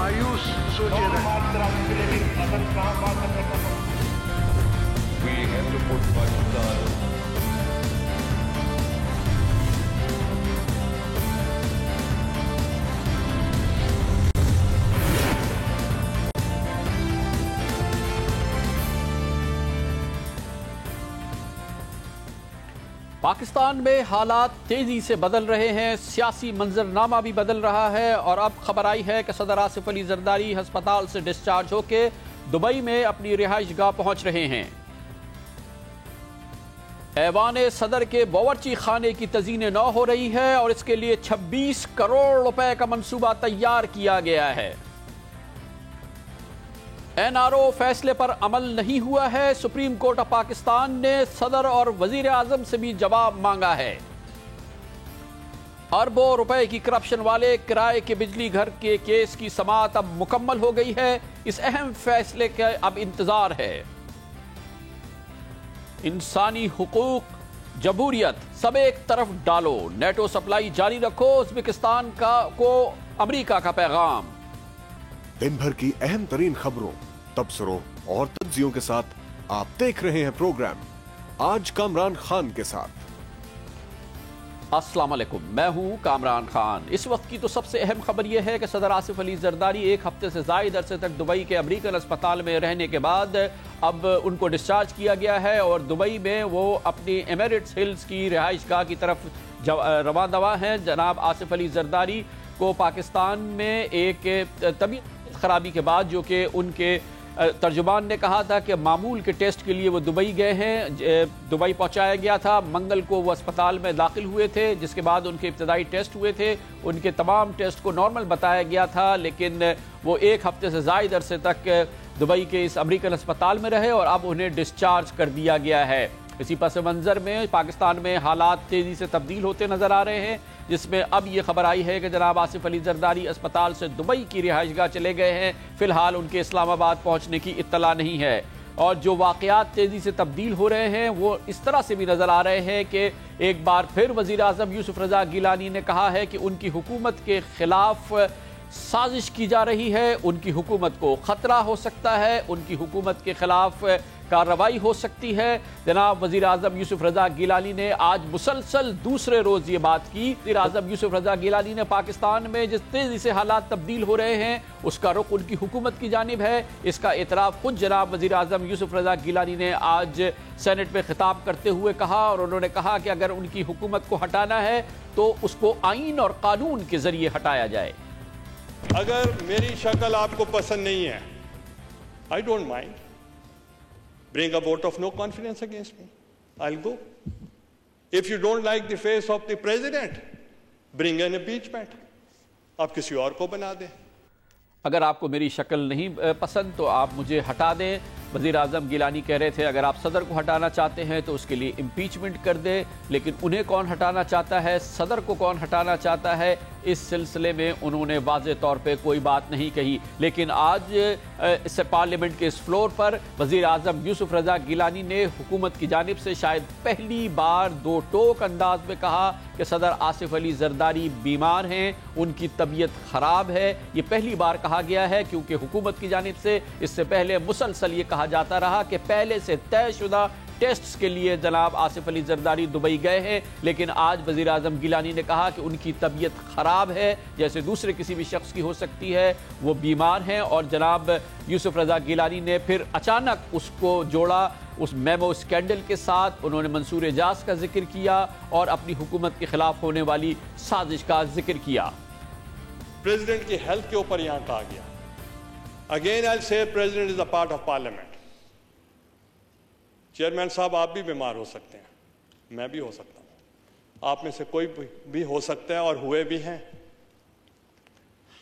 मायूस सोचे रहे। We have to put Pakistan. Pakistan में हालात तेजी से बदल रहे हैं, सियासी मंजरनामा भी बदल रहा है और अब खबर आई है कि सदर आसिफ अली जरदारी अस्पताल से डिस्चार्ज होकर दुबई में अपनी रिहाइशगाह पहुंच रहे हैं। ऐवान सदर के बावर्ची खाने की तज़ीन नौ हो रही है और इसके लिए 26 करोड़ रुपए का मंसूबा तैयार किया गया है। NRO फैसले पर अमल नहीं हुआ है। सुप्रीम कोर्ट ऑफ पाकिस्तान ने सदर और वजीर आजम से भी जवाब मांगा है। अरबों रुपए की करप्शन वाले किराए के बिजली घर के केस की समाअत अब मुकम्मल हो गई है। इस अहम फैसले का अब इंतजार है। इंसानी हुकूक, जमहूरियत सब एक तरफ डालो, नेटो सप्लाई जारी रखो, उज़्बेकिस्तान को अमेरिका का पैगाम। दिन भर की अहम तरीन खबरों, तबसरों और तज्जियों के साथ आप देख रहे हैं प्रोग्राम आज कामरान खान के साथ। अस्सलाम वालेकुम, मैं हूं कामरान खान। इस वक्त की तो सबसे अहम खबर यह है कि सदर आसिफ अली जरदारी एक हफ्ते से ज़ायद अरसे तक दुबई के अमेरिकन अस्पताल में रहने के बाद अब उनको डिस्चार्ज किया गया है और दुबई में वो अपनी एमिरेट्स हिल्स की रिहाइशगाह की तरफ रवां दवा हैं। जनाब आसिफ अली जरदारी को पाकिस्तान में एक तबीयत खराबी के बाद, जो कि उनके तर्जुमान ने कहा था कि मामूल के टेस्ट के लिए वो दुबई गए हैं, दुबई पहुंचाया गया था। मंगल को वो अस्पताल में दाखिल हुए थे, जिसके बाद उनके इब्तदाई टेस्ट हुए थे। उनके तमाम टेस्ट को नॉर्मल बताया गया था, लेकिन वो एक हफ्ते से ज़ायद अरसे तक दुबई के इस अमेरिकन अस्पताल में रहे और अब उन्हें डिस्चार्ज कर दिया गया है। इसी पस मंज़र में पाकिस्तान में हालात तेज़ी से तब्दील होते नज़र आ रहे हैं, जिसमें अब ये खबर आई है कि जनाब आसिफ अली जरदारी अस्पताल से दुबई की रिहाइशगाह चले गए हैं। फ़िलहाल उनके इस्लामाबाद पहुंचने की इत्तला नहीं है और जो वाक़यात तेज़ी से तब्दील हो रहे हैं वो इस तरह से भी नज़र आ रहे हैं कि एक बार फिर वज़ीर आज़म यूसुफ रज़ा गिलानी ने कहा है कि उनकी हुकूमत के ख़िलाफ़ साजिश की जा रही है, उनकी हुकूमत को ख़तरा हो सकता है, उनकी हुकूमत के ख़िलाफ़ कार्रवाई हो सकती है। जनाब वज़ीर आज़म यूसुफ रज़ा गिलानी ने आज मुसलसल दूसरे रोज़ ये बात की। वज़ीर आज़म यूसुफ रज़ा गिलानी ने पाकिस्तान में जिस तेज़ी से हालात तब्दील हो रहे हैं उसका रुख उनकी हुकूमत की जानिब है। इसका एतराफ़ खुद जनाब वज़ीर आज़म यूसुफ रज़ा गिलानी ने आज सेनेट में खिताब करते हुए कहा और उन्होंने कहा कि अगर उनकी हुकूमत को हटाना है तो उसको आइन और कानून के ज़रिए हटाया जाए। अगर मेरी शक्ल आपको पसंद नहीं है, I don't mind, bring a vote of no confidence against me. I'll go. If you don't like the face of the president, bring an impeachment. आप किसी और को बना दें। अगर आपको मेरी शक्ल नहीं पसंद तो आप मुझे हटा दें। वज़ीर आज़म गिलानी कह रहे थे अगर आप सदर को हटाना चाहते हैं तो उसके लिए इम्पीचमेंट कर दे, लेकिन उन्हें कौन हटाना चाहता है, सदर को कौन हटाना चाहता है, इस सिलसिले में उन्होंने वाज़े तौर पे कोई बात नहीं कही। लेकिन आज इस पार्लियामेंट के इस फ्लोर पर वज़ीर आज़म यूसुफ रज़ा गिलानी ने हुकूमत की जानिब से शायद पहली बार दो टोक अंदाज में कहा कि सदर आसिफ अली जरदारी बीमार हैं, उनकी तबीयत ख़राब है। ये पहली बार कहा गया है क्योंकि हुकूमत की जानिब से इससे पहले मुसलसल ये कहा जाता रहा कि पहले से तयशुदा टेस्ट्स के लिए जनाब आसिफ अली जरदारी दुबई गए हैं, लेकिन आज वज़ीर आज़म गिलानी ने कहा कि उनकी तबीयत ख़राब है, जैसे दूसरे किसी भी शख्स की हो सकती है, वो बीमार हैं। और जनाब यूसुफ रज़ा गिलानी ने फिर अचानक उसको जोड़ा उस मेमो स्कैंडल के साथ। उन्होंने मंसूर एजाज का जिक्र किया और अपनी हुकूमत के खिलाफ होने वाली साजिश का जिक्र किया। प्रेसिडेंट की हेल्थ के ऊपर यहां कहा गया। अगेन आई से president is a part of parliament. Chairman साहब, आप भी बीमार हो सकते हैं, मैं भी हो सकता हूं, आप में से कोई भी हो सकता है और हुए भी हैं।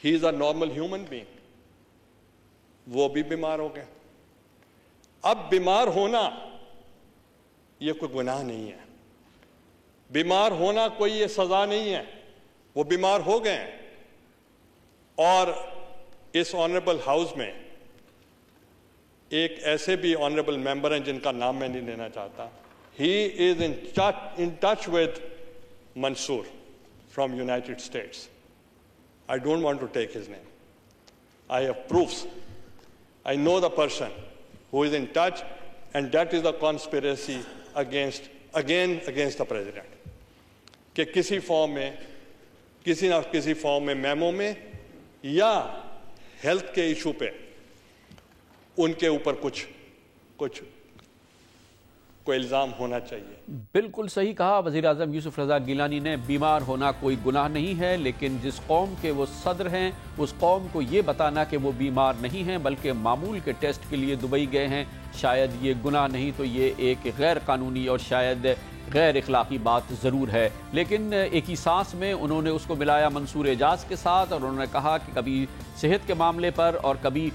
He is a normal human being, वो भी बीमार हो गए। अब बीमार होना ये कोई गुनाह नहीं है, बीमार होना कोई ये सजा नहीं है। वो बीमार हो गए और इस ऑनरेबल हाउस में एक ऐसे भी ऑनरेबल मेंबर हैं जिनका नाम मैं नहीं लेना चाहता। He is in touch with Mansoor from United States. I don't want to take his name. I have proofs. I know the person who is in touch, and that is the conspiracy against the president. कि किसी ना किसी form में memo में या health के issue पे उनके ऊपर कुछ कोई इल्जाम होना चाहिए। बिल्कुल सही कहा वज़ीर आज़म यूसुफ रज़ा गिलानी ने। बीमार होना कोई गुनाह नहीं है, लेकिन जिस कौम के वो सदर हैं उस कौम को ये बताना कि वो बीमार नहीं हैं बल्कि मामूल के टेस्ट के लिए दुबई गए हैं, शायद ये गुनाह नहीं तो ये एक गैर कानूनी और शायद गैर इखलाकी बात ज़रूर है। लेकिन एक ही सांस में उन्होंने उसको मिलाया मंसूर एजाज के साथ और उन्होंने कहा कि कभी सेहत के मामले पर और कभी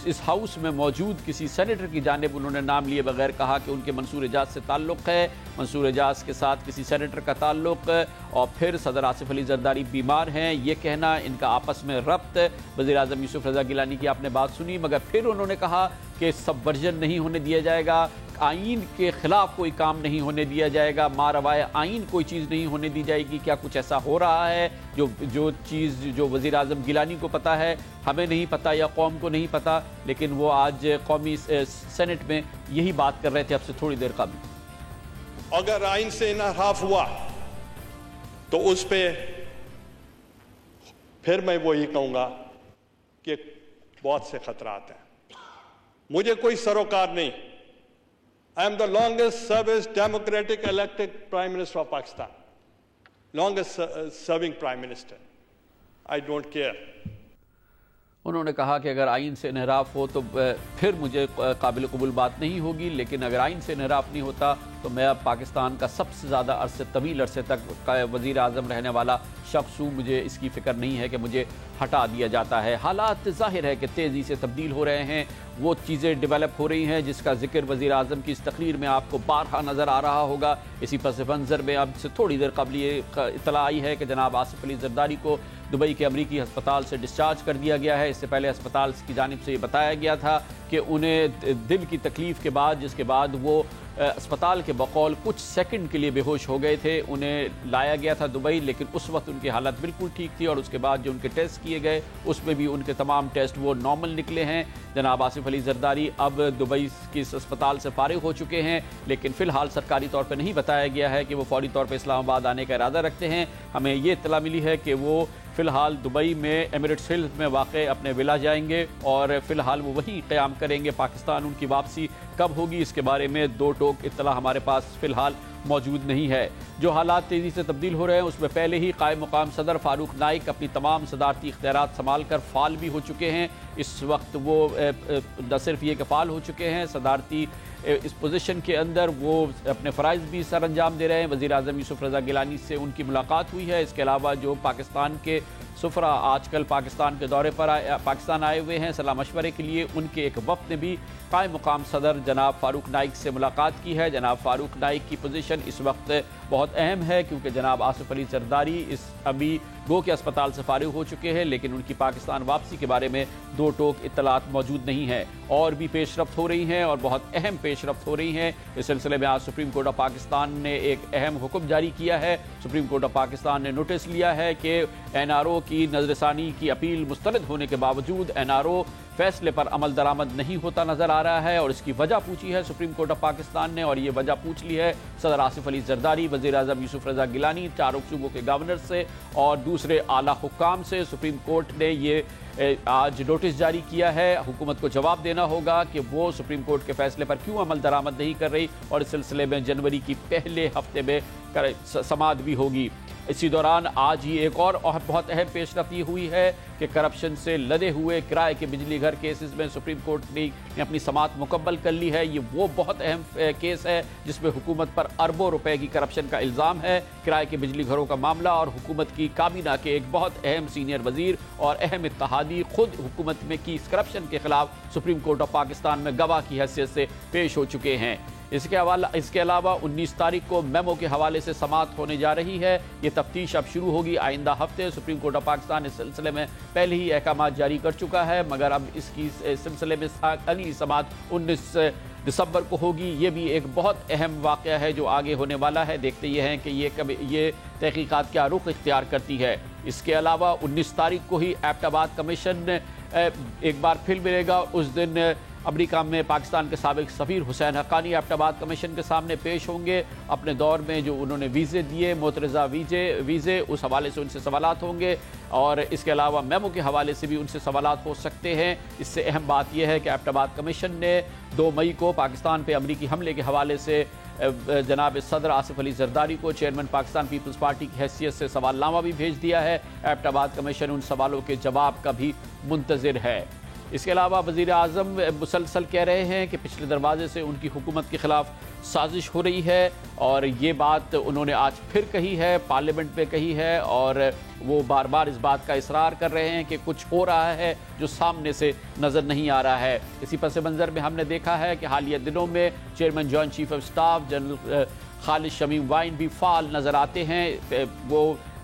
इस हाउस में मौजूद किसी सेनेटर की जानिब उन्होंने नाम लिए बगैर कहा कि उनके मंसूर एजाज से ताल्लुक़ है, मंसूर एजाज के साथ किसी सेनेटर का ताल्लुक़, और फिर सदर आसिफ अली जरदारी बीमार हैं ये कहना, इनका आपस में रब्त। वज़ीर आज़म यूसुफ रज़ा गिलानी की आपने बात सुनी, मगर फिर उन्होंने कहा कि सबवर्जन नहीं होने दिया जाएगा, आइन के खिलाफ कोई काम नहीं होने दिया जाएगा, मारवाए आइन कोई चीज़ नहीं होने दी जाएगी। क्या कुछ ऐसा हो रहा है जो चीज़ जो वज़ीर आज़म गिलानी को पता है हमें नहीं पता या कौम को नहीं पता? लेकिन वो आज कौमी सेनेट में यही बात कर रहे थे अब से थोड़ी देर कबल। अगर आइन से इनहराफ हुआ तो उस पे फिर मैं वही कहूंगा कि बहुत से खतरात हैं। मुझे कोई सरोकार नहीं। I am the longest serving democratic elected Prime Minister of Pakistan. Longest serving Prime Minister. I don't care. उन्होंने कहा कि अगर आइन से इनहराफ हो तो फिर मुझे काबिल कबूल बात नहीं होगी, लेकिन अगर आइन से इनहराफ नहीं होता तो मैं अब पाकिस्तान का सबसे ज़्यादा तवील अरसे तक वज़ीर आज़म रहने वाला शख्स हूँ, मुझे इसकी फ़िक्र नहीं है कि मुझे हटा दिया जाता है। हालात ज़ाहिर है कि तेज़ी से तब्दील हो रहे हैं, वो चीज़ें डेवलप हो रही हैं जिसका जिक्र वज़ीर आज़म की इस तकरीर में आपको बारहा नज़र आ रहा होगा। इसी पस मंज़र में अब से थोड़ी देर कबल ये इत्तला आई है कि जनाब आसिफ अली जरदारी को दुबई के अमरीकी अस्पताल से डिस्चार्ज कर दिया गया है। इससे पहले अस्पताल की जानिब से ये बताया गया था कि उन्हें दिल की तकलीफ़ के बाद, जिसके बाद वो अस्पताल के बकौल कुछ सेकंड के लिए बेहोश हो गए थे, उन्हें लाया गया था दुबई, लेकिन उस वक्त उनकी हालत बिल्कुल ठीक थी और उसके बाद जो उनके टेस्ट किए गए उसमें भी उनके तमाम टेस्ट वो नॉर्मल निकले हैं। जनाब आसिफ अली जरदारी अब दुबई के इस अस्पताल से फारिग हो चुके हैं, लेकिन फ़िलहाल सरकारी तौर पर नहीं बताया गया है कि वो फौरी तौर पर इस्लामाबाद आने का इरादा रखते हैं। हमें ये इत्तला मिली है कि वो फ़िलहाल दुबई में एमिरेट्स हिल्स में वाक़े अपने विला जाएंगे और फ़िलहाल वो वहीं क़याम करेंगे। पाकिस्तान उनकी वापसी कब होगी इसके बारे में दो टोक इत्तला हमारे पास फ़िलहाल मौजूद नहीं है। जो हालात तेज़ी से तब्दील हो रहे हैं उसमें पहले ही कायम मुकाम सदर फारूक नाइक अपनी तमाम सदारती इख्तियारात संभाल कर फ़ाल भी हो चुके हैं। इस वक्त वो न सिर्फ ये कि फ़ाल हो चुके हैं, सदारती इस पोजीशन के अंदर वो अपने फ़राइज़ भी सर अंजाम दे रहे हैं। वज़ीर आज़म यूसुफ रज़ा गिलानी से उनकी मुलाकात हुई है। इसके अलावा जो पाकिस्तान के सुफरा आजकल पाकिस्तान के दौरे पर पाकिस्तान आए हुए हैं सलाह मशवरे के लिए, उनके एक वफ़द ने भी कायम मुकाम सदर जनाब फारूक नाइक से मुलाकात की है। जनाब फारूक नाइक की पोजीशन इस वक्त बहुत अहम है क्योंकि जनाब आसिफ अली जरदारी अभी गो के अस्पताल से फारिग हो चुके हैं, लेकिन उनकी पाकिस्तान वापसी के बारे में दो टोक इत्तलात मौजूद नहीं है। और भी पेशरफ्त हो रही हैं और बहुत अहम पेशरफ्त हो रही हैं। इस सिलसिले में आज सुप्रीम कोर्ट ऑफ पाकिस्तान ने एक अहम हुक्म जारी किया है। सुप्रीम कोर्ट ऑफ पाकिस्तान ने नोटिस लिया है कि NRO की नज़रसानी की अपील मुस्तरद होने के बावजूद NRO फैसले पर अमल दरामद नहीं होता नजर आ रहा है और इसकी वजह पूछी है सुप्रीम कोर्ट ऑफ पाकिस्तान ने। और ये वजह पूछ ली है सदर आसिफ अली जरदारी, वज़ीर आज़म यूसुफ रज़ा गिलानी, चारों सूबों के गवर्नर से और दूसरे आला हुक्काम से। सुप्रीम कोर्ट ने ये आज नोटिस जारी किया है। हुकूमत को जवाब देना होगा कि वो सुप्रीम कोर्ट के फैसले पर क्यों अमल दरामद नहीं कर रही और इस सिलसिले में जनवरी की पहले हफ्ते में समाअत भी होगी। इसी दौरान आज ही एक और बहुत अहम पेशरफ्त ये हुई है कि करप्शन से लदे हुए किराए के बिजली घर केसेस में सुप्रीम कोर्ट ने अपनी समाअत मुकम्मल कर ली है। ये वो बहुत अहम केस है जिसमें हुकूमत पर अरबों रुपए की करप्शन का इल्ज़ाम है। किराए के बिजली घरों का मामला और हुकूमत की काबीना के एक बहुत अहम सीनियर वजीर और अहम इत्तहादी खुद हुकूमत में की इस करप्शन के खिलाफ सुप्रीम कोर्ट ऑफ पाकिस्तान में गवाह की हैसियत से पेश हो चुके हैं। इसके अलावा 19 तारीख को मेमो के हवाले से समाअत होने जा रही है। ये तफ्तीश अब शुरू होगी आइंदा हफ्ते। सुप्रीम कोर्ट ऑफ पाकिस्तान इस सिलसिले में पहले ही अहकाम जारी कर चुका है, मगर अब इसकी सिलसिले में अगली समाअत 19 दिसंबर को होगी। ये भी एक बहुत अहम वाक़या है जो आगे होने वाला है। देखते ये हैं कि ये तहकीकात क्या रुख इख्तियार करती है। इसके अलावा 19 तारीख को ही एबटाबाद कमीशन एक बार फिर मिलेगा। उस दिन अमेरिका में पाकिस्तान के साबिक सफ़ीर हुसैन हक्कानी एबटाबाद कमीशन के सामने पेश होंगे। अपने दौर में जो उन्होंने वीज़े दिए, मोतरज़ा वीज़े, उस हवाले से उनसे सवालात होंगे और इसके अलावा मेमो के हवाले से भी उनसे सवालात हो सकते हैं। इससे अहम बात यह है कि एबटाबाद कमीशन ने 2 मई को पाकिस्तान पे अमरीकी हमले के हवाले से जनाब सदर आसिफ अली जरदारी को चेयरमैन पाकिस्तान पीपल्स पार्टी की हैसियत से सवालनामा भी भेज दिया है। एबटाबाद कमीशन उन सवालों के जवाब का भी मुंतज़िर है। इसके अलावा वज़ीर आज़म मुसलसल कह रहे हैं कि पिछले दरवाजे से उनकी हुकूमत के ख़िलाफ़ साजिश हो रही है और ये बात उन्होंने आज फिर कही है, पार्लियामेंट में कही है और वो बार बार इस बात का इसरार कर रहे हैं कि कुछ हो रहा है जो सामने से नज़र नहीं आ रहा है। इसी पस मंज़र में हमने देखा है कि हालिया दिनों में chairman joint chief of staff general Khalid Shamim wine भी फ़ाल नज़र आते हैं। वो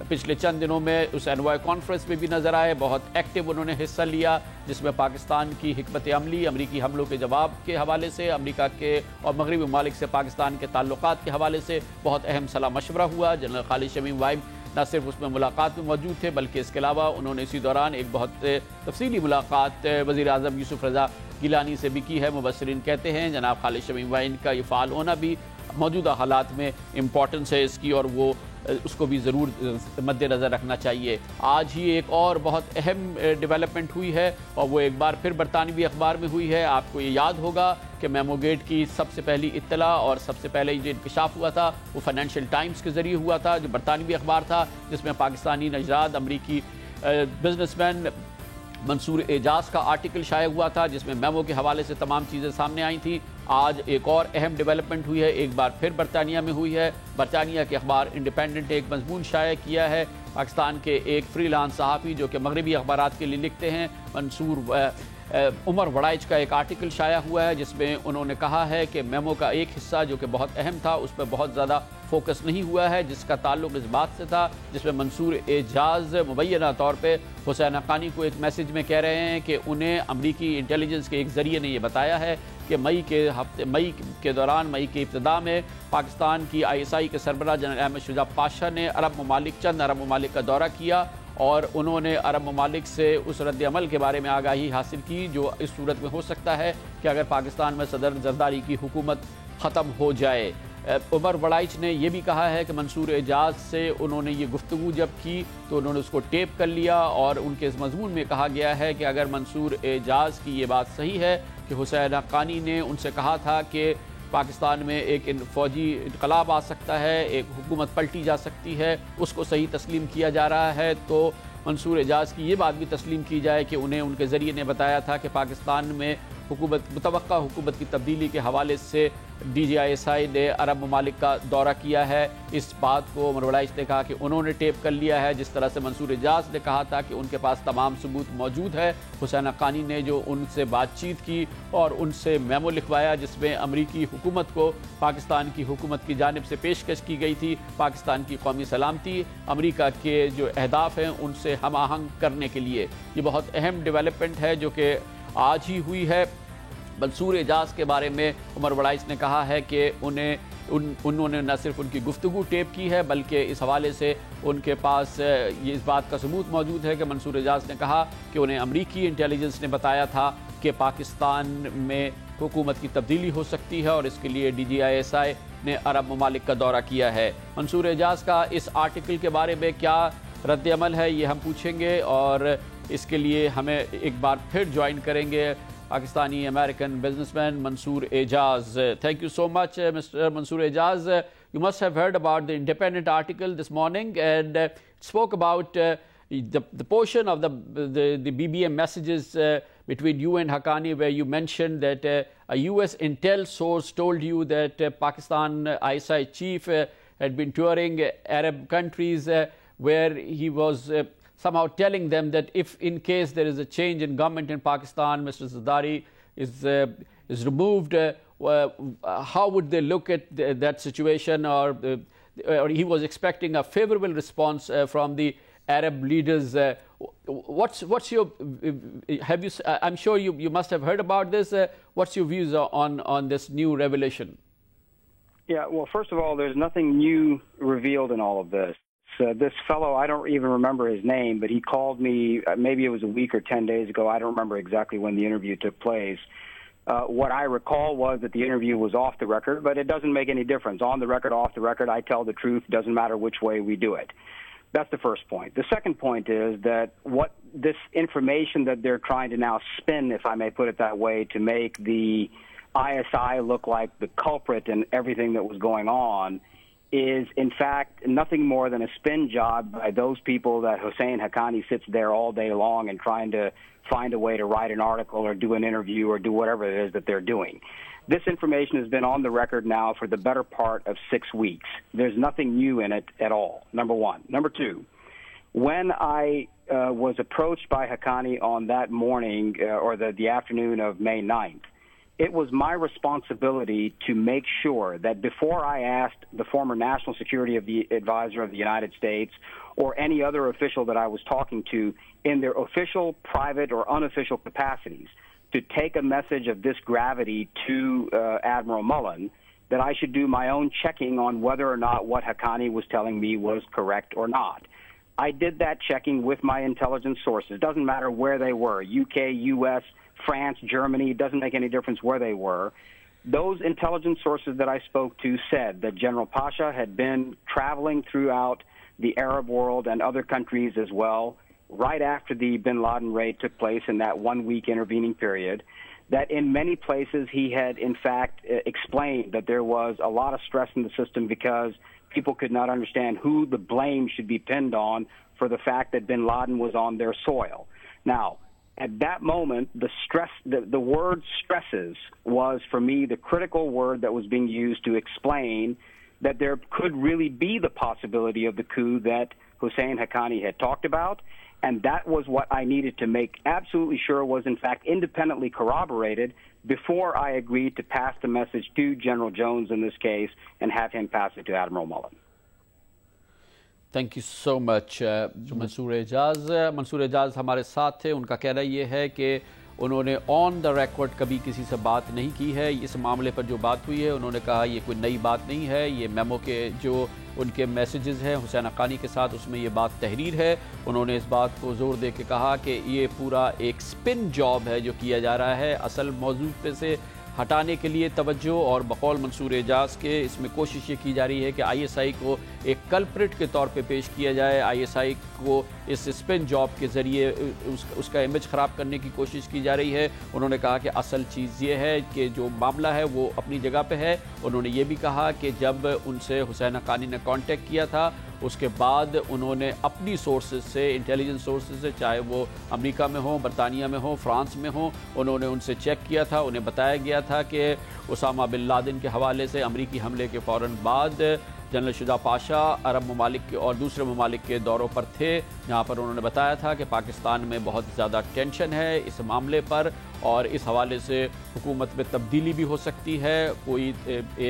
पिछले चंद दिनों में उस एनवाई कॉन्फ्रेंस में भी नज़र आए, बहुत एक्टिव उन्होंने हिस्सा लिया जिसमें पाकिस्तान की हिकमत अमली, अमरीकी हमलों के जवाब के हवाले से, अमरीका के और मगरबी ममालिक से पाकिस्तान के ताल्लुकात के हवाले से बहुत अहम सलाह मशवरा हुआ। जनरल खालिद शमीम वाइन न सिर्फ उसमें मुलाकात में मौजूद थे बल्कि इसके अलावा उन्होंने इसी दौरान एक बहुत तफसीली मुलाकात वज़ीर आज़म यूसुफ रज़ा गिलानी से भी की है। मुबस्सिरीन कहते हैं जनाब खालिद शमीम वाइन का ये फ़ाल होना भी मौजूदा हालात में इम्पॉर्टेंस है इसकी और वो उसको भी ज़रूर मद्देनज़र रखना चाहिए। आज ही एक और बहुत अहम डेवलपमेंट हुई है और वो एक बार फिर बरतानवी अखबार में हुई है। आपको ये याद होगा कि मेमोगेट की सबसे पहली इत्तला और सबसे पहले जो इंकशाफ हुआ था वो फाइनेंशियल टाइम्स के ज़रिए हुआ था, जो बरतानवी अखबार था जिसमें पाकिस्तानी नजराद अमरीकी बिजनेसमैन मंसूर एजाज का आर्टिकल शाया हुआ था जिसमें मेमो के हवाले से तमाम चीज़ें सामने आई थी। आज एक और अहम डेवलपमेंट हुई है, एक बार फिर बरतानिया में हुई है। बरतानिया के अखबार इंडिपेंडेंट एक मजमून शाया किया है। पाकिस्तान के एक फ्रीलांस सहाफ़ी जो कि मगरबी अखबारात के लिए लिखते हैं, मंसूर उमर वड़ाइच का एक आर्टिकल शाया हुआ है जिसमें उन्होंने कहा है कि मेमो का एक हिस्सा जो कि बहुत अहम था उस पर बहुत ज़्यादा फोकस नहीं हुआ है, जिसका ताल्लुक इस बात से था जिसमें मंसूर एजाज मुबैना तौर पे हुसैन हक्कानी को एक मैसेज में कह रहे हैं कि उन्हें अमरीकी इंटेलिजेंस के एक ज़रिए ने यह बताया है कि मई के दौरान मई के इब्तिदा में पाकिस्तान की ISI के सरबराह जनरल अहमद शुजा पाशा ने चंद अरब ममालिक का दौरा किया और उन्होंने अरब ममालिक से उस रद्द-ए-अमल के बारे में आगाही हासिल की जो इस सूरत में हो सकता है कि अगर पाकिस्तान में सदर जरदारी की हुकूमत ख़त्म हो जाए। उमर वड़ाइच ने यह भी कहा है कि मंसूर एजाज से उन्होंने ये गुफ्तगू जब की तो उन्होंने उसको टेप कर लिया और उनके इस मजमून में कहा गया है कि अगर मंसूर एजाज की ये बात सही है कि हुसैन हक्कानी ने उनसे कहा था कि पाकिस्तान में एक फ़ौजी इनकलाब आ सकता है, एक हुकूमत पलटी जा सकती है, उसको सही तस्लीम किया जा रहा है, तो मंसूर एजाज की ये बात भी तस्लीम की जाए कि उन्हें उनके ज़रिए ने बताया था कि पाकिस्तान में मुतवक्का हुकूमत की तब्दीली के हवाले से DGISI ने अरब ममालिक का दौरा किया है। इस बात को उमर वड़ाइच ने कहा कि उन्होंने टेप कर लिया है, जिस तरह से मंसूर एजाज ने कहा था कि उनके पास तमाम सबूत मौजूद है। हुसैन हक्कानी ने जो उनसे बातचीत की और उनसे मेमो लिखवाया जिसमें अमरीकी हुकूमत को पाकिस्तान की हुकूमत की जानिब से पेशकश की गई थी पाकिस्तान की कौमी सलामती, अमरीका के जो अहदाफ हैं उनसे हम आहंग करने के लिए। ये बहुत अहम डेवलपमेंट है जो कि आज ही हुई है। मंसूर एजाज के बारे में उमर वड़ाइच ने कहा है कि उन्होंने न सिर्फ उनकी गुफ्तगू टेप की है बल्कि इस हवाले से उनके पास ये इस बात का सबूत मौजूद है कि मंसूर एजाज ने कहा कि उन्हें अमरीकी इंटेलिजेंस ने बताया था कि पाकिस्तान में हुकूमत की तब्दीली हो सकती है और इसके लिए DGISI ने अरब ममालिक का दौरा किया है। मंसूर एजाज का इस आर्टिकल के बारे में क्या रद्द-ए-अमल है ये हम पूछेंगे और इसके लिए हमें एक बार फिर ज्वाइन करेंगे Pakistani American businessman Mansoor Ijaz. Thank you so much, Mr. Mansoor Ejaz. You must have heard about the Independent article this morning and spoke about the portion of the BBM messages between you and Haqqani where you mentioned that a US intel source told you that Pakistan ISI chief had been touring Arab countries where he was somehow telling them that if in case there is a change in government in Pakistan, Mr. Zardari is removed, how would they look at that situation, or he was expecting a favorable response from the Arab leaders. What's your have you? I'm sure you must have heard about this. What's your views on this new revelation? Yeah, well, first of all, there's nothing new revealed in all of this. This fellow, I don't even remember his name, but he called me, maybe it was a week or 10 days ago. I don't remember exactly when the interview took place. What I recall was that the interview was off the record, but it doesn't make any difference. On the record, off the record, I tell the truth. Doesn't matter which way we do it. That's the first point. The second point is that what this information that they're trying to now spin, if I may put it that way, to make the ISI look like the culprit in everything that was going on, is in fact nothing more than a spin job by those people that Hussein Haqqani sits there all day long and trying to find a way to write an article or do an interview or do whatever it is that they're doing. This information has been on the record now for the better part of 6 weeks. There's nothing new in it at all, number one. Number two, when I was approached by Haqqani on that morning or the afternoon of May 9th, it was my responsibility to make sure that before I asked the former National Security Advisor of the United States or any other official that I was talking to in their official, private, or unofficial capacities to take a message of this gravity to Admiral Mullen, that I should do my own checking on whether or not what Haqqani was telling me was correct or not. I did that checking with my intelligence sources. It doesn't matter where they were, UK, US, France, Germany, it doesn't make any difference where they were. Those intelligence sources that I spoke to said that General Pasha had been traveling throughout the Arab world and other countries as well, right after the bin Laden raid took place in that 1 week intervening period, that in many places he had in fact explained that there was a lot of stress in the system because people could not understand who the blame should be pinned on for the fact that bin Laden was on their soil. Now, at that moment, the word stresses was, for me, the critical word that was being used to explain that there could really be the possibility of the coup that Hussein Haqqani had talked about, and that was what I needed to make absolutely sure was, in fact, independently corroborated before I agreed to pass the message to General Jones in this case and have him pass it to Admiral Mullen. Thank you so much Mansoor Ijaz हमारे साथ थे। उनका कहना ये है कि उन्होंने on the record कभी किसी से बात नहीं की है। इस मामले पर जो बात हुई है उन्होंने कहा ये कोई नई बात नहीं है, ये मेमो के जो उनके मैसेजेस हैं हुसैन हक्कानी के साथ उसमें ये बात तहरीर है। उन्होंने इस बात को ज़ोर दे के कहा कि ये पूरा एक स्पिन जॉब है जो किया जा रहा है, असल मौजूद पे से हटाने के लिए तवज्जो, और बकौल मंसूर एजाज के इसमें कोशिश ये की जा रही है कि आईएसआई को एक कल्प्रिट के तौर पे पेश किया जाए, आईएसआई को इस स्पिन जॉब के ज़रिए उसका इमेज ख़राब करने की कोशिश की जा रही है। उन्होंने कहा कि असल चीज़ ये है कि जो मामला है वो अपनी जगह पे है। उन्होंने ये भी कहा कि जब उनसे हुसैन हक्कानी ने कांटेक्ट किया था उसके बाद उन्होंने अपनी सोर्सेज से, इंटेलिजेंस सोर्सेज से, चाहे वो अमेरिका में हो, बरतानिया में हो, फ्रांस में हो, उन्होंने उनसे चेक किया था। उन्हें बताया गया था कि उसामा बिन लादेन के हवाले से अमेरिकी हमले के फ़ौरन बाद जनरल शुजा पाशा अरब ममालिक के और दूसरे ममालिक के दौरों पर थे, जहाँ पर उन्होंने बताया था कि पाकिस्तान में बहुत ज़्यादा टेंशन है इस मामले पर और इस हवाले से हुकूमत में तब्दीली भी हो सकती है, कोई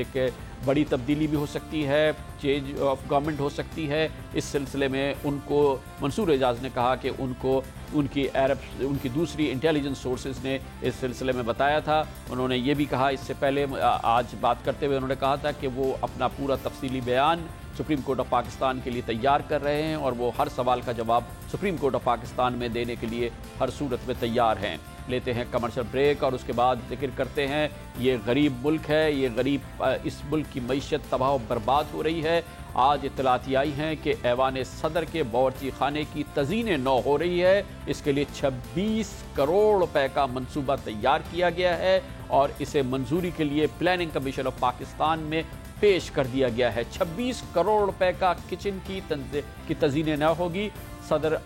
एक बड़ी तब्दीली भी हो सकती है, चेंज ऑफ गवर्नमेंट हो सकती है। इस सिलसिले में उनको मंसूर एजाज ने कहा कि उनको उनकी दूसरी इंटेलिजेंस सोर्सेज ने इस सिलसिले में बताया था। उन्होंने ये भी कहा, इससे पहले आज बात करते हुए उन्होंने कहा था कि वो अपना पूरा तफसीली बयान सुप्रीम कोर्ट ऑफ पाकिस्तान के लिए तैयार कर रहे हैं और वो हर सवाल का जवाब सुप्रीम कोर्ट ऑफ पाकिस्तान में देने के लिए हर सूरत में तैयार हैं। लेते हैं कमर्शियल ब्रेक और उसके बाद जिक्र करते हैं ये गरीब मुल्क है, ये गरीब इस मुल्क की मईशत तबाह व बर्बाद हो रही है। आज इत्तलात आई हैं कि ऐवान सदर के बावर्ची खाने की तज़ीन नौ हो रही है, इसके लिए 26 करोड़ रुपए का मंसूबा तैयार किया गया है और इसे मंजूरी के लिए प्लानिंग कमीशन ऑफ पाकिस्तान में पेश कर दिया गया है। 26 करोड़ रुपए का किचन की तज़ीन नौ होगी सदर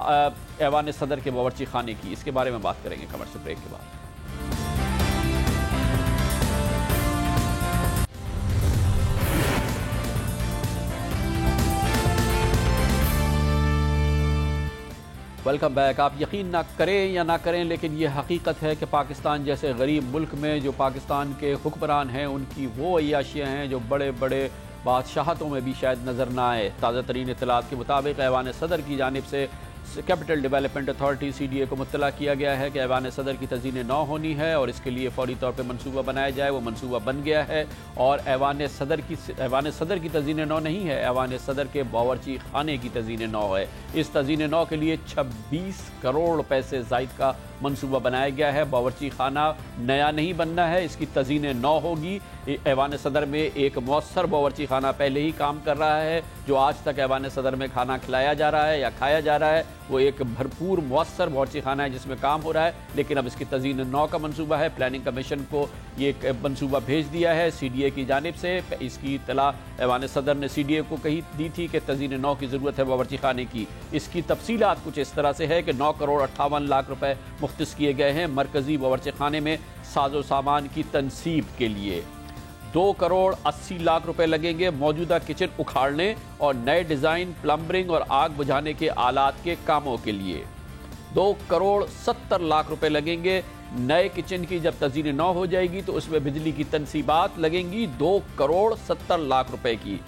ऐवान सदर के बावर्ची खाने की। इसके बारे में बात करेंगे कमर्शियल ब्रेक के बाद। Welcome back. आप यकीन ना करें या ना करें लेकिन ये हकीकत है कि पाकिस्तान जैसे गरीब मुल्क में जो पाकिस्तान के हुक्मरान हैं उनकी वो अय्याशियाँ हैं जो बड़े बड़े बादशाहतों में भी शायद नज़र ना आए। ताज़ा तरीन इत्तलात के मुताबिक ऐवान सदर की जानिब से कैपिटल डेवलपमेंट अथॉरिटी CDA को मुत्तला किया गया है कि ऐवान सदर की तज़ीन नौ होनी है और इसके लिए फौरी तौर पर मनसूबा बनाया जाए। वो मनसूबा बन गया है और ऐवान सदर की तज़ीन नौ नहीं है, ऐवान सदर के बावर्ची खाने की तज़ीन नौ है। इस तज़ीन नौ के लिए 26 करोड़ रुपए से ज़ायद का मनसूबा बनाया गया है। बावर्ची खाना नया नहीं बनना है, इसकी तज़ीन नौ होगी। ऐवान सदर में एक मौसर बावर्ची खाना पहले ही काम कर रहा है, जो आज तक ऐवान सदर में खाना खिलाया जा रहा है या खाया जा रहा है। वो एक भरपूर मौसर बावर्ची खाना है जिसमें काम हो रहा है, लेकिन अब इसकी तज़ीन नौ का मनसूबा है। प्लानिंग कमीशन को ये मनसूबा भेज दिया है CDA की जानिब से। इसकी इत्तला ऐवान सदर ने CDA को कही दी थी कि तज़ीन नौ की ज़रूरत है बावर्ची खाने की। इसकी तफसीलात कुछ इस तरह से है कि 9 करोड़ 58 लाख रुपए मुख्तस किए गए हैं मरकज़ी बावर्ची खाने में साजो सामान की तनसीब के लिए। 2 करोड़ 80 लाख रुपए लगेंगे मौजूदा किचन उखाड़ने और नए डिज़ाइन, प्लम्बरिंग और आग बुझाने के आलात के कामों के लिए। 2 करोड़ 70 लाख रुपए लगेंगे नए किचन की जब तज़ीन नौ हो जाएगी तो उसमें बिजली की तनसीबात लगेंगी 2 करोड़ 70 लाख रुपए की।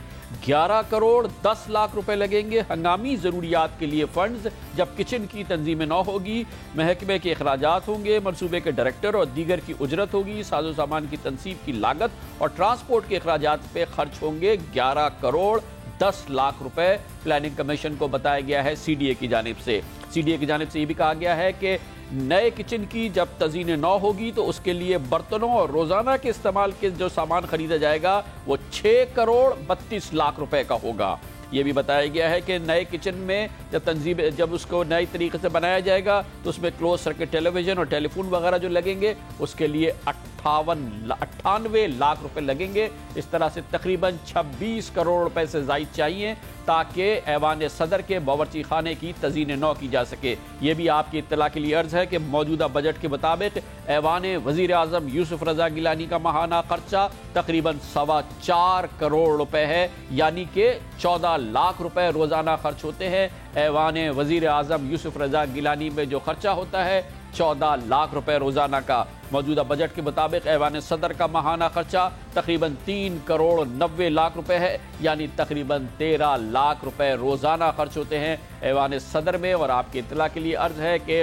11 करोड़ 10 लाख रुपए लगेंगे हंगामी ज़रूरियात के लिए फ़ंड्स जब किचन की तंजीम नौ होगी। महकमे के अखराजात होंगे, मनसूबे के डायरेक्टर और दीगर की उजरत होगी। साजो सामान की तनसीब की लागत और ट्रांसपोर्ट के अखराजात पे खर्च होंगे 11 करोड़ 10 लाख रुपए। प्लानिंग कमीशन को बताया गया है CDA की जानिब से। CDA की जानिब से ये भी कहा गया है कि नए किचन की जब तज़ीन नौ होगी तो उसके लिए बर्तनों और रोज़ाना के इस्तेमाल के जो सामान खरीदा जाएगा वो 6 करोड़ 32 लाख रुपए का होगा। ये भी बताया गया है कि नए किचन में जब उसको नई तरीके से बनाया जाएगा तो उसमें क्लोज सर्किट टेलीविज़न और टेलीफोन वगैरह जो लगेंगे उसके लिए 98 लाख रुपए लगेंगे। इस तरह से तकरीबन 26 करोड़ रुपए से ज़ायद चाहिए ताकि ऐवान सदर के बावर्ची खाने की तज़ीन नौ की जा सके। ये भी आपकी इत्तला के लिए अर्ज़ है कि मौजूदा बजट के मुताबिक ऐवान वज़ीर आज़म यूसुफ रज़ा गिलानी का माहाना खर्चा तकरीबन 4.25 करोड़ रुपए है, यानी कि 14 लाख रुपए रोज़ाना खर्च होते हैं। ऐवान वज़ीर आज़म यूसुफ रज़ा गिलानी में जो खर्चा होता है 14 लाख रुपए रोज़ाना का। मौजूदा बजट के मुताबिक ऐवान सदर का माहाना खर्चा तकरीबन 3 करोड़ 90 लाख रुपए है, यानी तकरीबन 13 लाख रुपए रोज़ाना खर्च होते हैं ऐवान सदर में। और आपकी इत्तला के लिए अर्ज़ है कि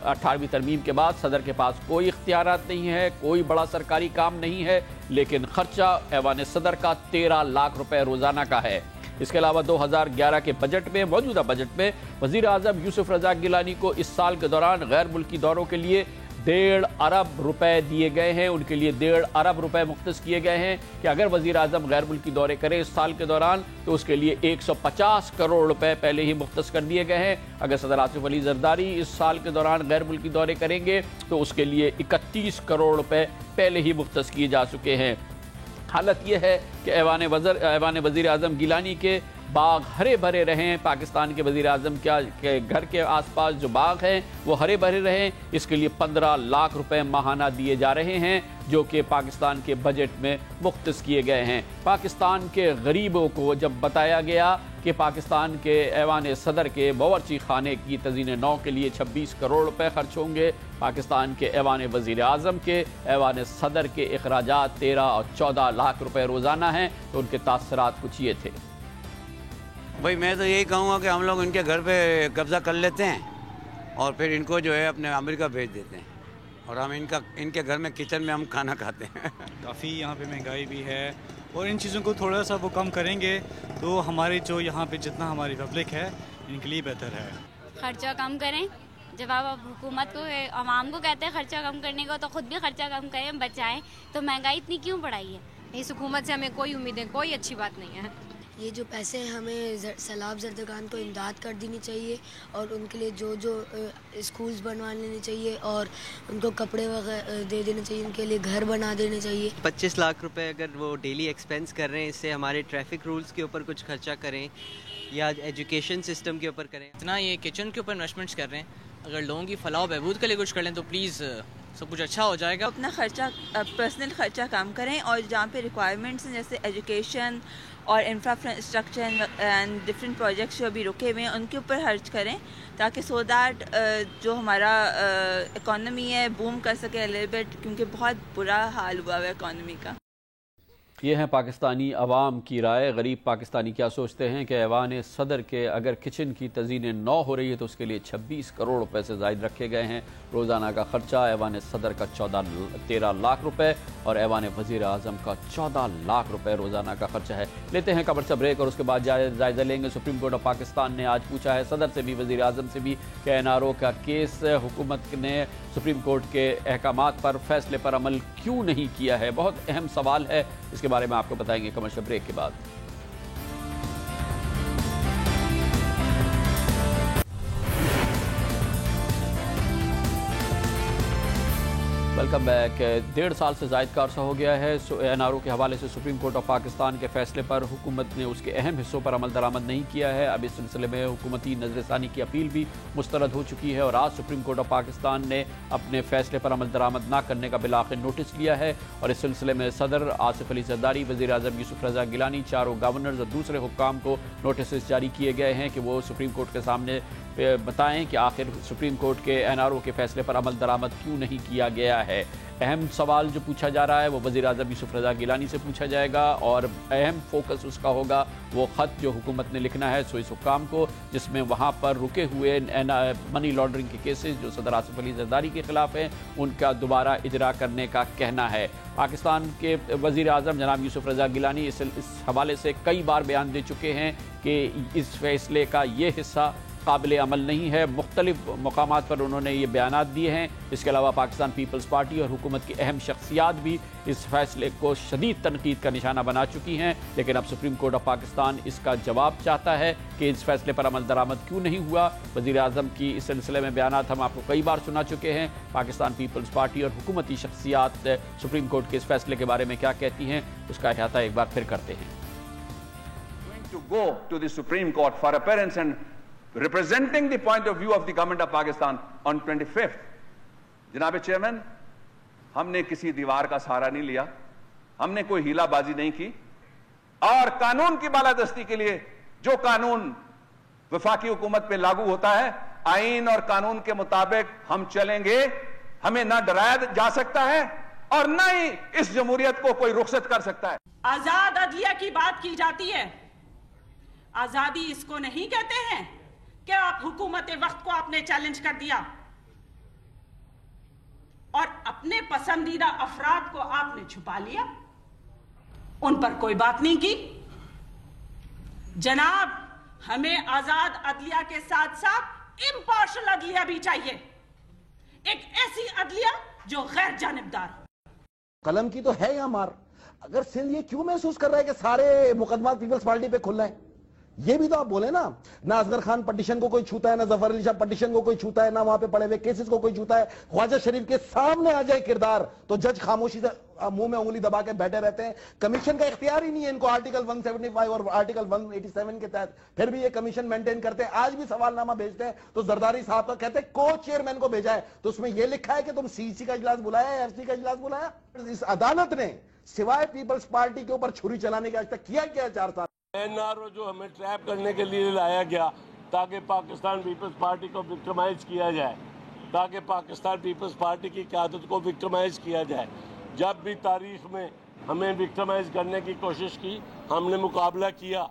18वीं तरमीम के बाद सदर के पास कोई इख्तियारात नहीं है, कोई बड़ा सरकारी काम नहीं है, लेकिन खर्चा ऐवान सदर का 13 लाख रुपए रोज़ाना का है। इसके अलावा 2011 के बजट में, मौजूदा बजट में वज़ीर आज़म यूसुफ रज़ा गिलानी को इस साल के दौरान गैर मुल्की दौरों के लिए 1.5 अरब रुपए दिए गए हैं। उनके लिए 1.5 अरब रुपए मुख्तस किए गए हैं कि अगर वज़ीर आज़म गैर मुल्की दौरे करें इस साल के दौरान तो उसके लिए 150 करोड़ रुपए पहले ही मुख्तस कर दिए गए हैं। अगर सदर आसिफ अली जरदारी इस साल के दौरान गैर मुल्की दौरे करेंगे तो उसके लिए 31 करोड़ रुपए पहले ही मुख्तस किए जा चुके हैं। हालत यह है कि ऐवान वज़ीर आज़म गिलानी के बाग हरे भरे रहें, पाकिस्तान के वज़ीर आज़म के घर के आसपास जो बाग हैं वो हरे भरे रहें, इसके लिए 15 लाख रुपए माहाना दिए जा रहे हैं जो कि पाकिस्तान के बजट में मुख्तस किए गए हैं। पाकिस्तान के गरीबों को जब बताया गया कि पाकिस्तान के ऐवान सदर के बावर्ची खाने की तज़ीन नौ के लिए 26 करोड़ रुपए खर्च होंगे, पाकिस्तान के ऐवान वज़ीर आज़म के ऐवान सदर के अखराजात 13 और 14 लाख रुपए रोज़ाना हैं, तो उनके तासरात कुछ ये थे। भाई मैं तो यही कहूँगा कि हम लोग इनके घर पे कब्ज़ा कर लेते हैं और फिर इनको जो है अपने अमेरिका भेज देते हैं और हम इनके घर में किचन में हम खाना खाते हैं। काफ़ी यहाँ पे महंगाई भी है और इन चीज़ों को थोड़ा सा वो कम करेंगे तो हमारी जो यहाँ पे जितना हमारी पब्लिक है इनके लिए बेहतर है। खर्चा कम करें, जब आप हुकूमत को, आवाम को कहते हैं खर्चा कम करने को तो खुद भी खर्चा कम करें, बचाएं। तो महंगाई इतनी क्यों बढ़ाई है? इस हुकूमत से हमें कोई उम्मीद है, कोई अच्छी बात नहीं है। ये जो पैसे हैं हमें सैलाब ज़रदगान को इमदाद कर देनी चाहिए और उनके लिए जो स्कूल्स बनवा लेने चाहिए और उनको कपड़े वगैरह दे देने चाहिए, उनके लिए घर बना देने चाहिए। 25 लाख रुपए अगर वो डेली एक्सपेंस कर रहे हैं, इससे हमारे ट्रैफिक रूल्स के ऊपर कुछ खर्चा करें या एजुकेशन सिस्टम के ऊपर करें। इतना ये किचन के ऊपर इन्वेस्टमेंट्स कर रहे हैं, अगर लोगों की फलाह बहबूद के लिए कुछ कर लें तो प्लीज़ सब कुछ अच्छा हो जाएगा। अपना खर्चा, पर्सनल खर्चा कम करें और जहाँ पे रिक्वायरमेंट्स हैं जैसे एजुकेशन और इंफ्रास्ट्रक्चर एंड डिफरेंट प्रोजेक्ट्स जो अभी रुके हुए हैं उनके ऊपर खर्च करें ताकि सो दैट जो हमारा इकॉनमी है बूम कर सके अ लिटिल बिट, क्योंकि बहुत बुरा हाल हुआ है इकॉनमी का। ये है पाकिस्तानी अवाम की राय। गरीब पाकिस्तानी क्या सोचते हैं कि ऐवान सदर के अगर किचन की तज़ीन 9 हो रही है तो उसके लिए 26 करोड़ रुपए से ज़ायद रखे गए हैं। रोज़ाना का ख़र्चा ऐवान सदर का 13 लाख रुपए और ऐवान वज़ीर आज़म का 14 लाख रुपए रोज़ाना का ख़र्चा है। लेते हैं खबर से ब्रेक और उसके बाद जायज़ा लेंगे। सुप्रीम कोर्ट ऑफ पाकिस्तान ने आज पूछा है सदर से भी वज़ीर आज़म से भी कि NRO का केस हुकूमत ने सुप्रीम कोर्ट के अहकामात पर फैसले पर अमल क्यों नहीं किया है। बहुत अहम सवाल है, इसके बारे में आपको बताएंगे कमर्शियल ब्रेक के बाद। Welcome back. 1.5 साल से ज़ायद का अरसा हो गया है NRO के हवाले से सुप्रीम कोर्ट ऑफ पाकिस्तान के फैसले पर हुकूमत ने उसके अहम हिस्सों पर अमल दरामद नहीं किया है। अब इस सिलसिले में हुकूमती नज़रसानी की अपील भी मुस्तरद हो चुकी है और आज सुप्रीम कोर्ट ऑफ पाकिस्तान ने अपने फैसले पर अमल दरामद न करने का बिलाखिर नोटिस लिया है और इस सिलसिले में सदर आसिफ अली जरदारी, वज़ीर आज़म यूसुफ रज़ा गिलानी, चारों गवर्नर्स और दूसरे हुक्काम को नोटिस जारी किए गए हैं कि वो सुप्रीम कोर्ट के सामने बताएं कि आखिर सुप्रीम कोर्ट के NRO के फैसले पर अमल दरामद क्यों नहीं किया गया है। अहम सवाल जो पूछा जा रहा है वो वज़ीर आज़म यूसुफ रज़ा गिलानी से पूछा जाएगा और अहम फोकस उसका होगा वो ख़त जो हुकूमत ने लिखना है स्विस हुक्काम को, जिसमें वहाँ पर रुके हुए मनी लॉन्ड्रिंग के केसेस जो सदर आसिफ अली जरदारी के ख़िलाफ़ हैं उनका दोबारा इजरा करने का कहना है। पाकिस्तान के वज़ीर आज़म जनाब यूसुफ रज़ा गिलानी इस हवाले से कई बार बयान दे चुके हैं कि इस फैसले का ये हिस्सा काबिल अमल नहीं है। मुख्तलिफ मकामात पर उन्होंने ये बयानात दिए हैं। इसके अलावा पाकिस्तान पीपल्स पार्टी और हुकूमत की अहम शख्सियात भी इस फैसले को शदीद तनकीद का निशाना बना चुकी हैं, लेकिन अब सुप्रीम कोर्ट ऑफ पाकिस्तान इसका जवाब चाहता है कि इस फैसले पर अमल दरामद क्यों नहीं हुआ। वज़ीर आज़म की इस सिलसिले में बयानात हम आपको कई बार सुना चुके हैं। पाकिस्तान पीपल्स पार्टी और हुकूमती शख्सियात सुप्रीम कोर्ट के इस फैसले के बारे में क्या कहती हैं, उसका अहाता एक बार फिर करते हैं। Representing the point of view of the government of Pakistan on 25th, जनाब चेयरमैन, हमने किसी दीवार का सहारा नहीं लिया, हमने कोई हीलाबाजी नहीं की और कानून की बालादस्ती के लिए जो कानून वफाकी हुकूमत पे लागू होता है, आईन और कानून के मुताबिक हम चलेंगे। हमें ना डराया जा सकता है और ना ही इस जमहूरियत को कोई रुखसत कर सकता है। आजाद अदलिया की बात की जाती है, आजादी इसको नहीं कहते हैं कि आप हुकूमत वक्त को आपने चैलेंज कर दिया और अपने पसंदीदा अफराद को आपने छुपा लिया, उन पर कोई बात नहीं की। जनाब, हमें आजाद अदलिया के साथ साथ इम्पार्शल अदलिया भी चाहिए, एक ऐसी अदलिया जो गैर जानिबदार हो। कलम की तो है या मार। अगर सिंध ये क्यों महसूस कर रहा है कि सारे मुकदमा पीपल्स पार्टी पे खुल रहे हैं, ये भी तो आप बोले ना। ना असगर खान पटिशन को कोई छूता है, ना जफर अली शाह पटिशन को कोई छूता है, ना वहां पे पड़े हुए केसेस को कोई छूता है। ख्वाजा शरीफ के सामने आ जाए किरदार तो जज खामोशी से मुंह में उंगली दबा के बैठे रहते हैं। कमीशन का इख्तियार ही नहीं है इनको आर्टिकल 175 और आर्टिकल 187 के तहत, फिर भी ये कमीशन मेंटेन करते हैं। आज भी सवालनामा भेजते हैं तो जरदारी साहब का कहते हैं को चेयरमैन को भेजा है, तो उसमें यह लिखा है कि तुम CC का इजलास बुलाया या FC का इजलास बुलाया। इस अदालत ने सिवाय पीपल्स पार्टी के ऊपर छुरी चलाने के आज तक किया क्या 4 साल। NRO जो हमें ट्रैप करने के लिए लाया गया ताकि पाकिस्तान पीपल्स पार्टी को विक्टिमाइज किया जाए, ताकि पाकिस्तान पीपल्स पार्टी की क़यादत को विक्टिमाइज किया जाए। जब भी तारीख में हमें विक्टिमाइज करने की कोशिश की, हमने मुकाबला किया।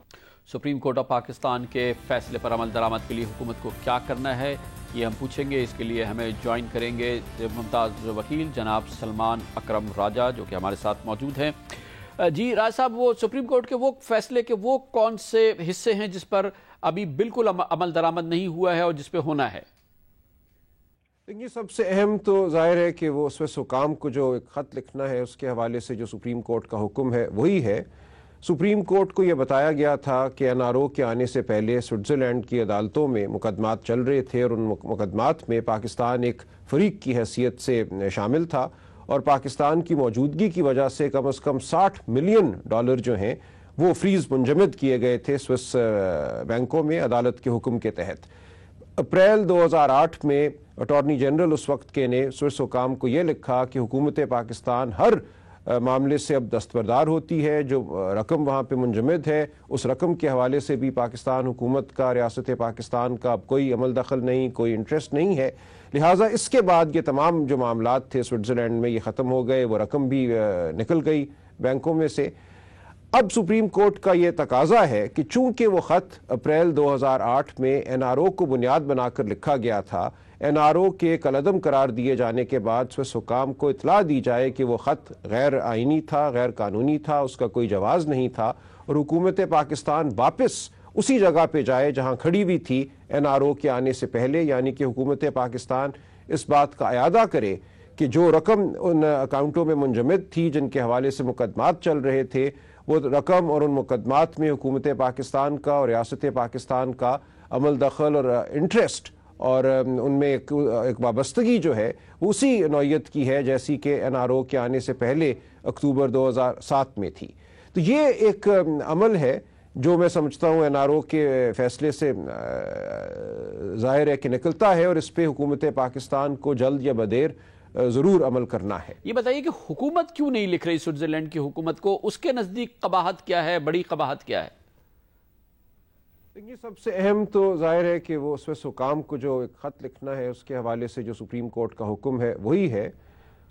सुप्रीम कोर्ट ऑफ पाकिस्तान के फैसले पर अमल दरामद के लिए हुकूमत को क्या करना है, ये हम पूछेंगे। इसके लिए हमें ज्वाइन करेंगे मुमताज़ वकील जनाब सलमान अकरम राजा जो कि हमारे साथ मौजूद हैं। जी राज साहब, वो सुप्रीम कोर्ट के वो फैसले के वो कौन से हिस्से हैं जिस पर अभी बिल्कुल अमल दरामद नहीं हुआ है और जिस पे होना है? देखिए, सबसे अहम तो जाहिर है कि वो स्विस हुकाम को जो एक ख़त लिखना है उसके हवाले से जो सुप्रीम कोर्ट का हुक्म है वही है। सुप्रीम कोर्ट को यह बताया गया था कि NRO के आने से पहले स्विट्ज़रलैंड की अदालतों में मुकदमात चल रहे थे और उन मुकदमात में पाकिस्तान एक फरीक की हैसियत से शामिल था और पाकिस्तान की मौजूदगी की वजह से कम से कम $60 मिलियन जो हैं वो फ्रीज मुंजमद किए गए थे स्विस बैंकों में अदालत के हुक्म के तहत। अप्रैल 2008 में अटॉर्नी जनरल उस वक्त के ने स्विस हुकाम को ये लिखा कि हुकूमत पाकिस्तान हर मामले से अब दस्तबरदार होती है, जो रकम वहाँ पे मुंजमद है उस रकम के हवाले से भी पाकिस्तान हुकूमत का, रियासत पाकिस्तान का अब कोई अमल दखल नहीं, कोई इंटरेस्ट नहीं है। लिहाजा इसके बाद ये तमाम जो मामलात थे स्विट्ज़रलैंड में ये ख़त्म हो गए, वो रकम भी निकल गई बैंकों में से। अब सुप्रीम कोर्ट का ये तकाजा है कि चूंकि वो खत अप्रैल 2008 में एनआरओ को बुनियाद बनाकर लिखा गया था, एनआरओ के कलअदम करार दिए जाने के बाद स्विस हुकाम को इतला दी जाए कि वो खत गैर आइनी था, गैर कानूनी था, उसका कोई जवाज़ नहीं था और हुकूमत पाकिस्तान वापस उसी जगह पे जाए जहां खड़ी हुई थी एनआरओ के आने से पहले, यानी कि हुकूमत पाकिस्तान इस बात का अयादा करे कि जो रकम उन अकाउंटों में मुंजमद थी जिनके हवाले से मुकदमात चल रहे थे, वो रकम और उन मुकदमात में हुकूमत पाकिस्तान का और रियासत पाकिस्तान का अमल दखल और इंटरेस्ट और उनमें एक वाबस्तगी जो है उसी नौयत की है जैसी कि एनआरओ के आने से पहले अक्टूबर 2007 में थी। तो ये एक अमल है जो मैं समझता हूँ एनआरओ के फैसले से जाहिर है कि निकलता है और इस पर हुकूमत पाकिस्तान को जल्द या बदेर जरूर अमल करना है। ये बताइए कि हुकूमत क्यों नहीं लिख रही स्विट्जरलैंड की हुकूमत को? उसके नजदीक कबाहत क्या है, बड़ी कबाहत क्या है? देखिए, सबसे अहम तो जाहिर है कि वो स्विस हुकाम को जो एक खत लिखना है उसके हवाले से जो सुप्रीम कोर्ट का हुक्म है वही है।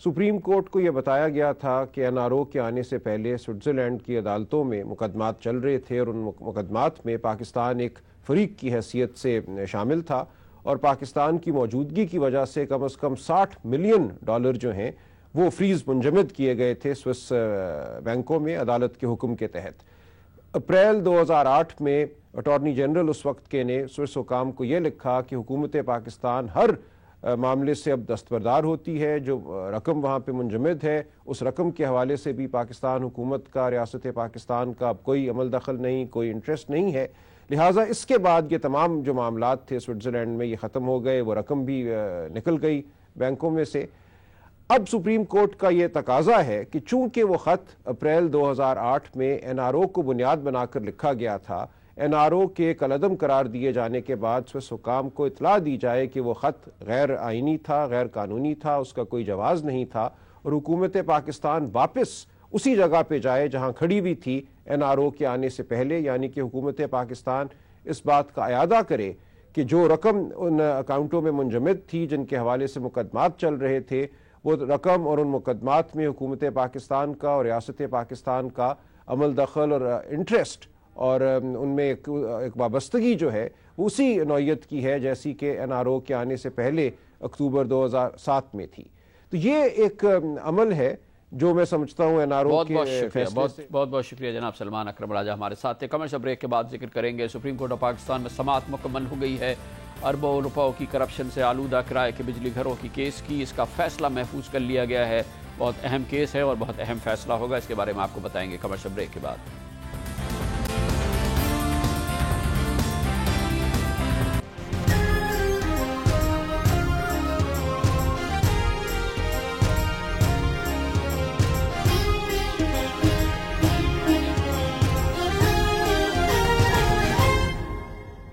सुप्रीम कोर्ट को यह बताया गया था कि एनआरओ के आने से पहले स्विट्जरलैंड की अदालतों में मुकदमात चल रहे थे और उन मुकदमात में पाकिस्तान एक फरीक की हैसियत से शामिल था और पाकिस्तान की मौजूदगी की वजह से कम से कम $60 मिलियन जो हैं वो फ्रीज मुंजमद किए गए थे स्विस बैंकों में अदालत के हुक्म के तहत। अप्रैल 2008 में अटॉर्नी जनरल उस वक्त के ने स्विस हुकाम को यह लिखा कि हुकूमत पाकिस्तान हर मामले से अब दस्तबरदार होती है, जो रकम वहाँ पे मुंजमद है उस रकम के हवाले से भी पाकिस्तान हुकूमत का, रियासत पाकिस्तान का अब कोई अमल दखल नहीं, कोई इंटरेस्ट नहीं है। लिहाजा इसके बाद ये तमाम जो मामलात थे स्विट्जरलैंड में ये ख़त्म हो गए, वो रकम भी निकल गई बैंकों में से। अब सुप्रीम कोर्ट का ये तकाजा है कि चूंकि वो ख़त अप्रैल 2008 में एनआरओ को बुनियाद बनाकर लिखा गया था, एनआरओ के कलअदम करार दिए जाने के बाद स्विस हुकाम को इतला दी जाए कि वो ख़त गैर आइनी था, गैर कानूनी था, उसका कोई जवाज़ नहीं था और हुकूमत पाकिस्तान वापस उसी जगह पे जाए जहां खड़ी हुई थी एनआरओ के आने से पहले, यानी कि हुकूमत पाकिस्तान इस बात का अयादा करे कि जो रकम उन अकाउंटों में मुंजमद थी जिनके हवाले से मुकदमात चल रहे थे, वो रकम और उन मुकदमात में हुकूमत पाकिस्तान का और रियासत पाकिस्तान का अमल दखल और इंटरेस्ट और उनमें एक वाबस्तगी जो है उसी नौयत की है जैसी कि एनआरओ के आने से पहले अक्टूबर 2007 में थी। तो ये एक अमल है जो मैं समझता हूँ एनआरओ के बहुत शुक्रिया जनाब सलमान अकरम राजा हमारे साथ थे। कमर्शियल ब्रेक के बाद जिक्र करेंगे सुप्रीम कोर्ट ऑफ पाकिस्तान में समाअत मुकम्मल हो गई है। अरबों रुपयों की करप्शन से आलूदा किराए के बिजली घरों की केस की इसका फैसला महफूज कर लिया गया है। बहुत अहम केस है और बहुत अहम फैसला होगा, इसके बारे में आपको बताएंगे कमर्शियल ब्रेक के बाद।